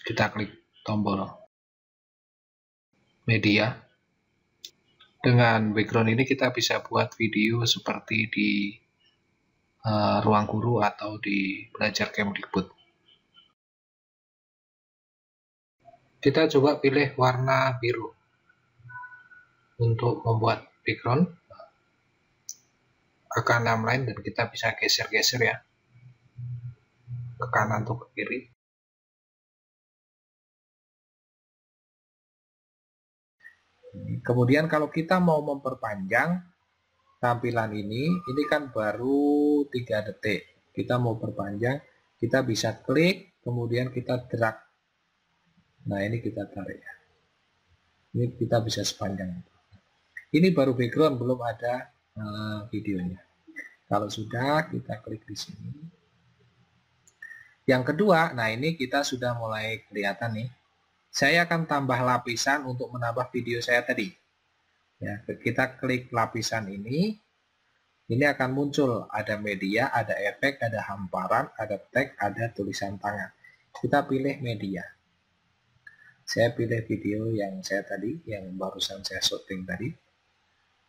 Kita klik tombol media. Dengan background ini kita bisa buat video seperti di ruang guru atau di belajar Kemdikbud. Kita coba pilih warna biru untuk membuat background ke kanan lain, dan kita bisa geser-geser ya ke kanan atau ke kiri. Kemudian kalau kita mau memperpanjang tampilan ini kan baru 3 detik. Kita mau perpanjang, kita bisa klik, kemudian kita drag. Nah, ini kita tarik ya. Ini kita bisa sepanjang itu. Ini baru background, belum ada videonya. Kalau sudah, kita klik di sini. Yang kedua, nah ini kita sudah mulai kelihatan nih. Saya akan tambah lapisan untuk menambah video saya tadi. Ya, kita klik lapisan ini. Ini akan muncul ada media, ada efek, ada hamparan, ada tag, ada tulisan tangan. Kita pilih media. Saya pilih video yang saya tadi, yang barusan saya syuting tadi.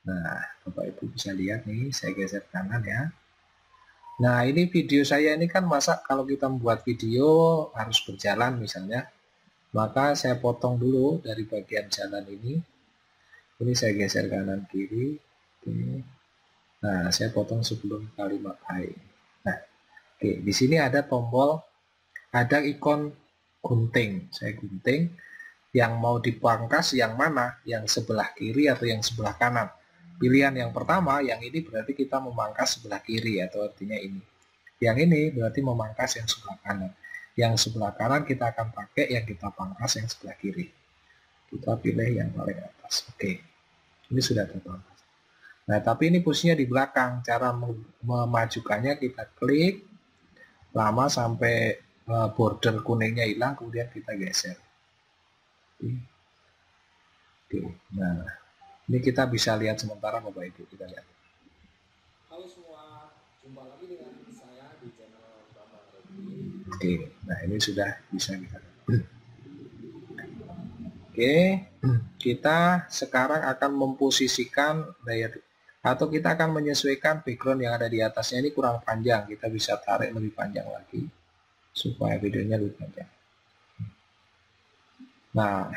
Nah, Bapak Ibu bisa lihat nih, saya geser kanan ya. Nah, ini video saya ini kan masa kalau kita membuat video harus berjalan misalnya. Maka saya potong dulu dari bagian jalan ini. Ini saya geser kanan kiri. Oke. Nah, saya potong sebelum kalimat hai. Nah, oke, di sini ada tombol, ada ikon gunting. Saya gunting. Yang mau dipangkas yang mana? Yang sebelah kiri atau yang sebelah kanan? Pilihan yang pertama, yang ini berarti kita memangkas sebelah kiri, atau artinya ini. Yang ini berarti memangkas yang sebelah kanan. Yang sebelah kanan kita akan pakai yang kita pangkas yang sebelah kiri. Kita pilih yang paling atas. Oke, ini sudah terpangkas. Nah, tapi ini posisinya di belakang. Cara memajukannya kita klik lama sampai border kuningnya hilang, kemudian kita geser. Oke. Nah, ini kita bisa lihat sementara Bapak Ibu, kita lihat. Halo semua, jumpa lagi dengan saya di channel Bambang Robi. Oke, nah ini sudah bisa kita lihat. Oke, kita sekarang akan memposisikan layer, atau kita akan menyesuaikan background yang ada di atasnya. Ini kurang panjang, kita bisa tarik lebih panjang lagi supaya videonya lebih panjang. Nah,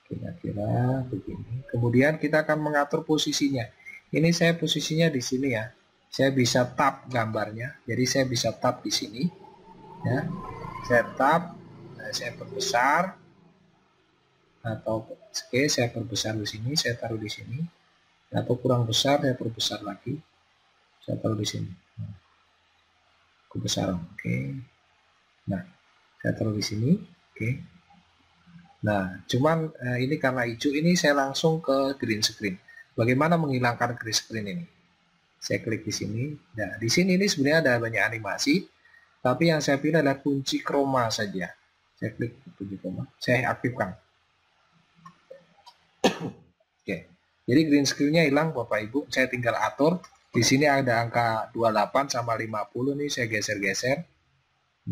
kira-kira begini. Kemudian kita akan mengatur posisinya. Ini saya posisinya di sini ya. Saya bisa tab gambarnya. Jadi saya bisa tab di sini. Ya, saya tab. Nah, saya perbesar. Atau oke, saya perbesar di sini. Saya taruh di sini. Atau kurang besar, saya perbesar lagi. Saya taruh di sini. Kebesaran. Oke. Nah, saya taruh di sini. Oke. Nah, cuman ini karena hijau, ini saya langsung ke green screen. Bagaimana menghilangkan green screen ini? Saya klik di sini. Nah, di sini ini sebenarnya ada banyak animasi, tapi yang saya pilih adalah kunci chroma saja. Saya klik kunci chroma, saya aktifkan. Oke. Jadi green screen-nya hilang Bapak Ibu. Saya tinggal atur. Di sini ada angka 28 sama 50 nih, saya geser-geser.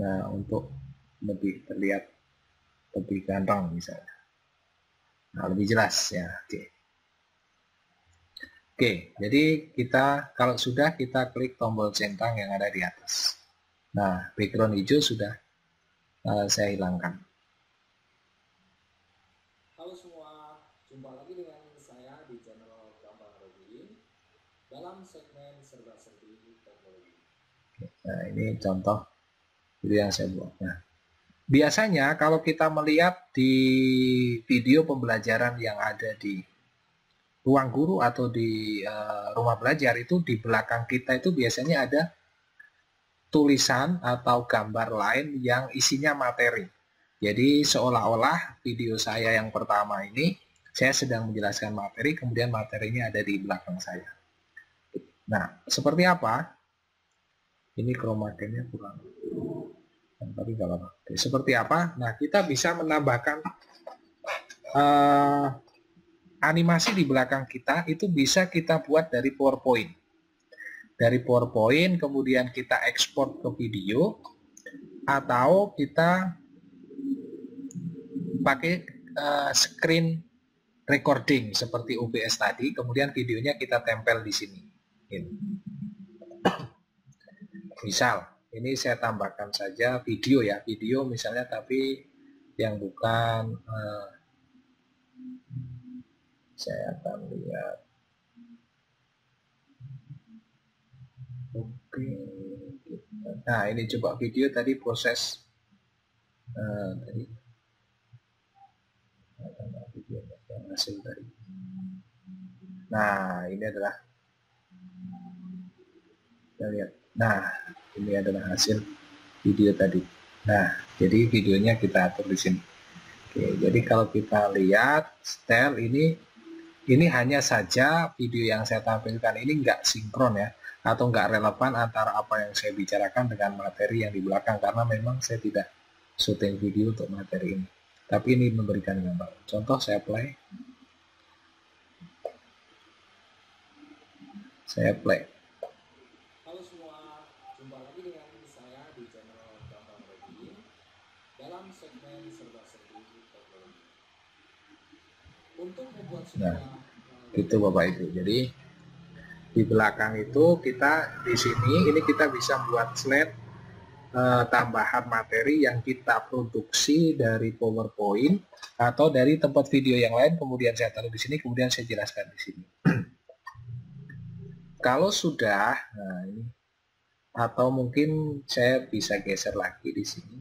Nah, untuk lebih terlihat lebih gampang misalnya. Nah, lebih jelas ya. Oke, jadi kita kalau sudah, kita klik tombol centang yang ada di atas. Nah, background hijau sudah saya hilangkan. Halo semua, jumpa lagi dengan saya di channel Bambang Robi dalam segmen serba-serbi teknologi. Nah, ini contoh video yang saya buat. Nah, biasanya kalau kita melihat di video pembelajaran yang ada di ruang guru atau di rumah belajar, itu di belakang kita itu biasanya ada tulisan atau gambar lain yang isinya materi. Jadi seolah-olah video saya yang pertama ini saya sedang menjelaskan materi, kemudian materinya ada di belakang saya. Nah, seperti apa? Ini chroma key-nya kurang. Tapi nggak apa-apa. Seperti apa? Nah, kita bisa menambahkan animasi di belakang kita, itu bisa kita buat dari PowerPoint. Dari PowerPoint, kemudian kita ekspor ke video, atau kita pakai screen recording seperti OBS tadi, kemudian videonya kita tempel di sini. Ini. Misal, ini saya tambahkan saja video ya, video misalnya, tapi yang bukan saya akan lihat. Oke, nah ini coba video tadi proses tadi video yang hasil tadi. Nah, ini adalah kita lihat. Nah, ini adalah hasil video tadi. Nah, jadi videonya kita atur di sini. Oke, jadi kalau kita lihat style ini hanya saja video yang saya tampilkan ini nggak sinkron ya, atau nggak relevan antara apa yang saya bicarakan dengan materi yang di belakang, karena memang saya tidak syuting video untuk materi ini. Tapi ini memberikan gambar. Contoh saya play. Saya play. Halo semua, jumpa lagi dengan saya di channel Bambang Robi dalam segmen serba-serbi teknologi. Untuk membuat sebuah gitu Bapak Ibu. Jadi di belakang itu kita di sini ini kita bisa buat slide tambahan materi yang kita produksi dari PowerPoint atau dari tempat video yang lain, kemudian saya taruh di sini, kemudian saya jelaskan di sini. Kalau sudah, nah ini, atau mungkin saya bisa geser lagi di sini.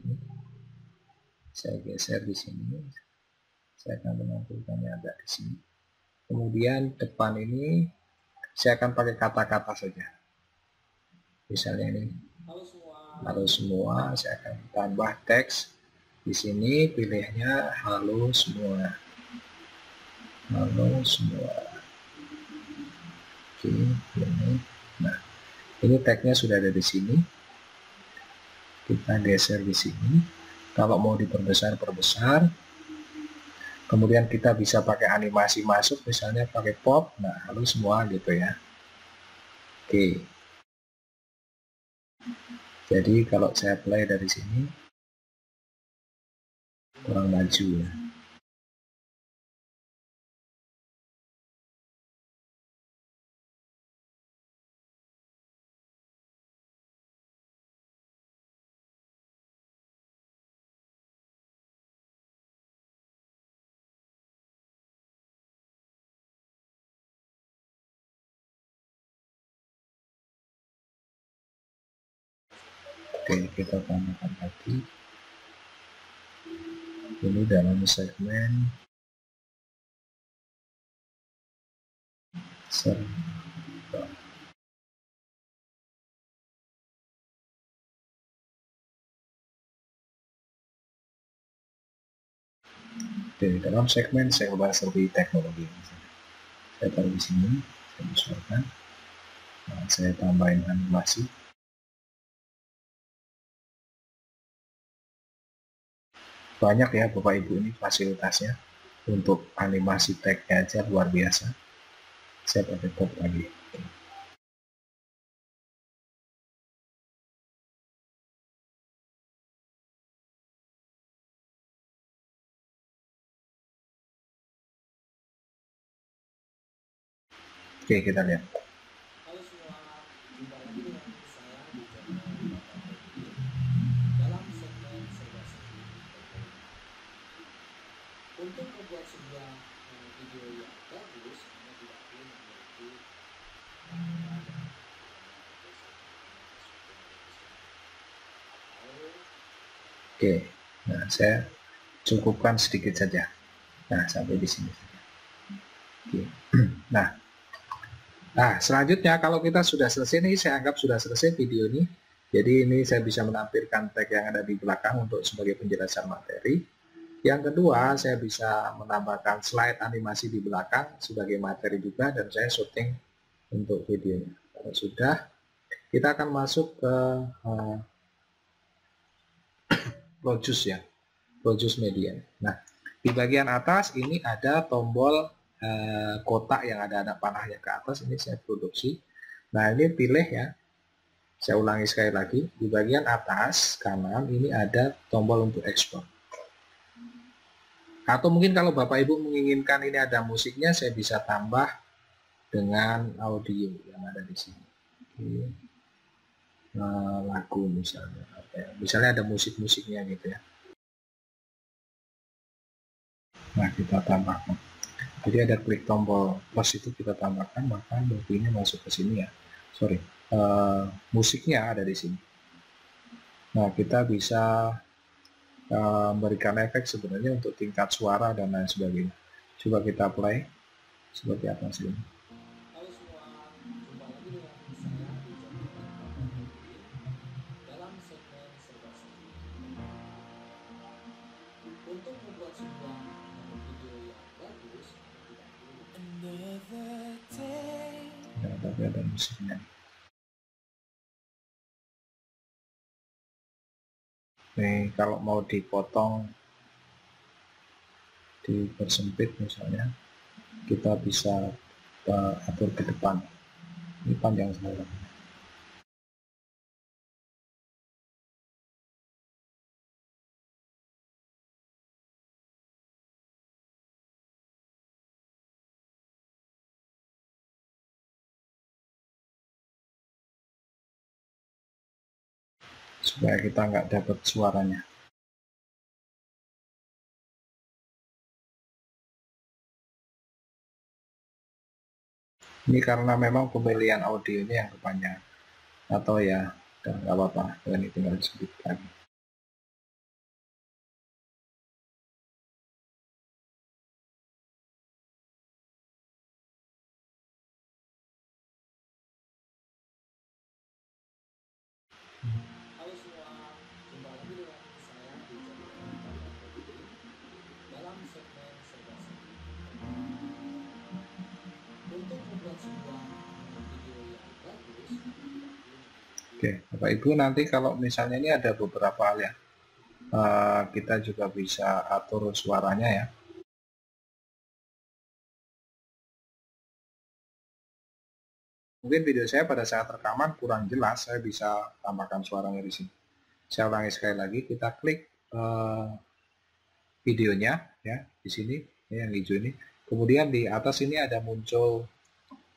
Saya geser di sini. Saya akan menampilkannya agak di sini. Kemudian depan ini saya akan pakai kata-kata saja. Misalnya ini, halo semua, saya akan tambah teks. Di sini pilihnya halo semua. Halo semua. Oke, ini. Nah, ini tagnya sudah ada di sini. Kita geser di sini. Kalau mau diperbesar, perbesar. Kemudian kita bisa pakai animasi masuk, misalnya pakai pop. Nah, halo semua gitu ya. Oke. Jadi kalau saya play dari sini, kurang maju ya. Oke, kita tambahkan lagi. Ini dalam segmen Oke, dalam segmen saya bahas lebih teknologi. Saya taruh di sini, saya sesuaikan. Nah, saya tambahin animasi. Banyak ya Bapak Ibu ini fasilitasnya. Untuk animasi tag-nya aja luar biasa. Saya pakai pop lagi. Oke, kita lihat. Halo semua, jumpa lagi dengan saya di channel Bapak Febri dalam segmen Serba Serbi Teknologi. Untuk membuat sebuah video yang bagus, Anda tidak perlu memiliki kamera yang Oke, nah saya cukupkan sedikit saja. Nah, sampai di sini saja. Oke. Nah, selanjutnya kalau kita sudah selesai nih, saya anggap sudah selesai video ini. Jadi ini saya bisa menampilkan tag yang ada di belakang untuk sebagai penjelasan materi. Yang kedua, saya bisa menambahkan slide animasi di belakang sebagai materi juga, dan saya syuting untuk videonya. Kalau sudah, kita akan masuk ke Produce ya, Produce Media. Nah, di bagian atas ini ada tombol kotak yang ada panahnya ke atas. Ini saya produksi. Nah, ini pilih ya. Saya ulangi sekali lagi. Di bagian atas kanan ini ada tombol untuk ekspor. Atau mungkin kalau Bapak Ibu menginginkan ini ada musiknya, saya bisa tambah dengan audio yang ada di sini. Lagu misalnya. Misalnya ada musik-musiknya gitu ya. Nah, kita tambahkan. Jadi ada klik tombol plus itu kita tambahkan, maka ini masuk ke sini ya. Sorry, musiknya ada di sini. Nah, kita bisa memberikan efek sebenarnya untuk tingkat suara dan lain sebagainya. Coba kita play seperti apa sih ini. Halo semua, jumpa lagi dengan saya di channel Bapak Febri dalam segmen Serba Serbi. Untuk membuat sebuah video yang bagus, Anda tidak perlu Ya, tapi ada musiknya. Nih, kalau mau dipotong, dipersempit misalnya, kita bisa atur ke depan. Ini panjang sekali. Supaya kita nggak dapat suaranya. Ini karena memang pemilihan audionya yang kepanjangan. Atau ya, nggak apa-apa, ini tinggal sedikit lagi. Halo semua, jumpa lagi dengan saya di channel Bapak Robin dalam segmen Serba Serbi. Untuk membuat sebuah video yang bagus, tidak perlu memiliki. Oke, Bapak Ibu, nanti kalau misalnya ini ada beberapa hal ya, kita juga bisa atur suaranya ya. Mungkin video saya pada saat rekaman kurang jelas, saya bisa tambahkan suaranya di sini. Saya ulangi sekali lagi, kita klik videonya ya di sini ya, yang hijau ini. Kemudian di atas ini ada muncul,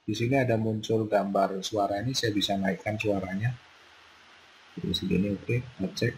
di sini ada muncul gambar suara ini, saya bisa naikkan suaranya. Di sini oke, kita cek.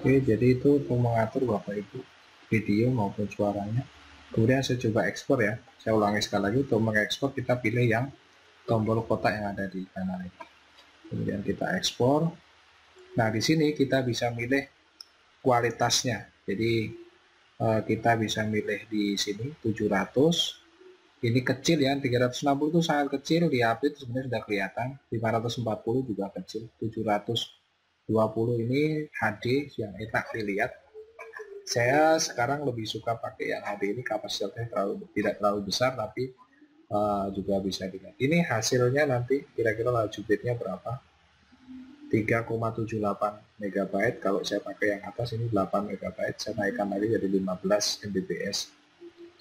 Oke, jadi itu untuk mengatur Bapak Ibu video maupun suaranya. Kemudian saya coba ekspor ya. Saya ulangi sekali lagi, untuk mengekspor kita pilih yang tombol kotak yang ada di kanan ini. Kemudian kita ekspor. Nah, di sini kita bisa milih kualitasnya. Jadi kita bisa milih di sini 700. Ini kecil ya, 360 itu sangat kecil, di HP itu sebenarnya sudah kelihatan. 540 juga kecil, 720 ini HD yang enak dilihat. Saya sekarang lebih suka pakai yang HD ini, kapasitasnya tidak terlalu besar, tapi juga bisa dilihat. Ini hasilnya nanti kira-kira laju bitnya berapa? 3,78 MB. Kalau saya pakai yang atas ini 8 MB, saya naikkan lagi jadi 15 Mbps.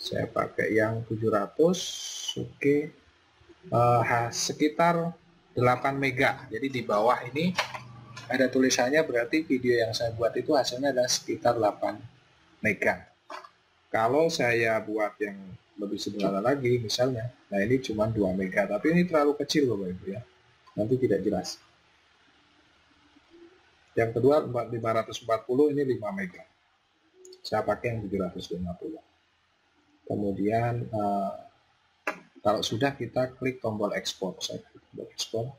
Saya pakai yang 700, oke, sekitar 8 mega. Jadi di bawah ini ada tulisannya, berarti video yang saya buat itu hasilnya adalah sekitar 8 mega. Kalau saya buat yang lebih sederhana lagi misalnya, nah ini cuma 2 mega, tapi ini terlalu kecil Bapak Ibu ya, nanti tidak jelas. Yang kedua 540 ini 5 mega, saya pakai yang 750. Kemudian kalau sudah, kita klik tombol ekspor. Saya klik tombol ekspor.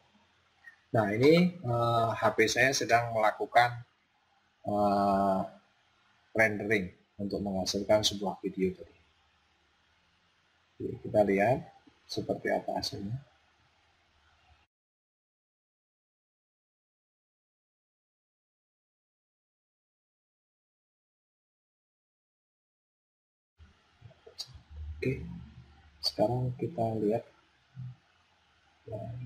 Nah, ini HP saya sedang melakukan rendering untuk menghasilkan sebuah video tadi. Jadi, kita lihat seperti apa hasilnya. Oke, sekarang kita lihat. Nah,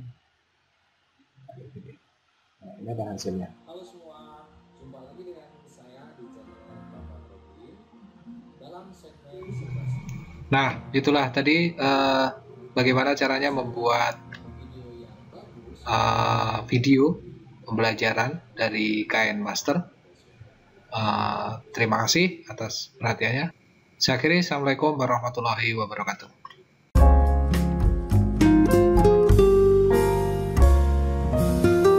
ini ada hasilnya. Halo semua, jumpa lagi dengan saya di channel Bapak Robin dalam segmen Serba Serbi. Nah, itulah tadi bagaimana caranya membuat Video yang bagus, video pembelajaran dari KN Master. Terima kasih atas perhatiannya. Saya akhiri, Assalamualaikum warahmatullahi wabarakatuh.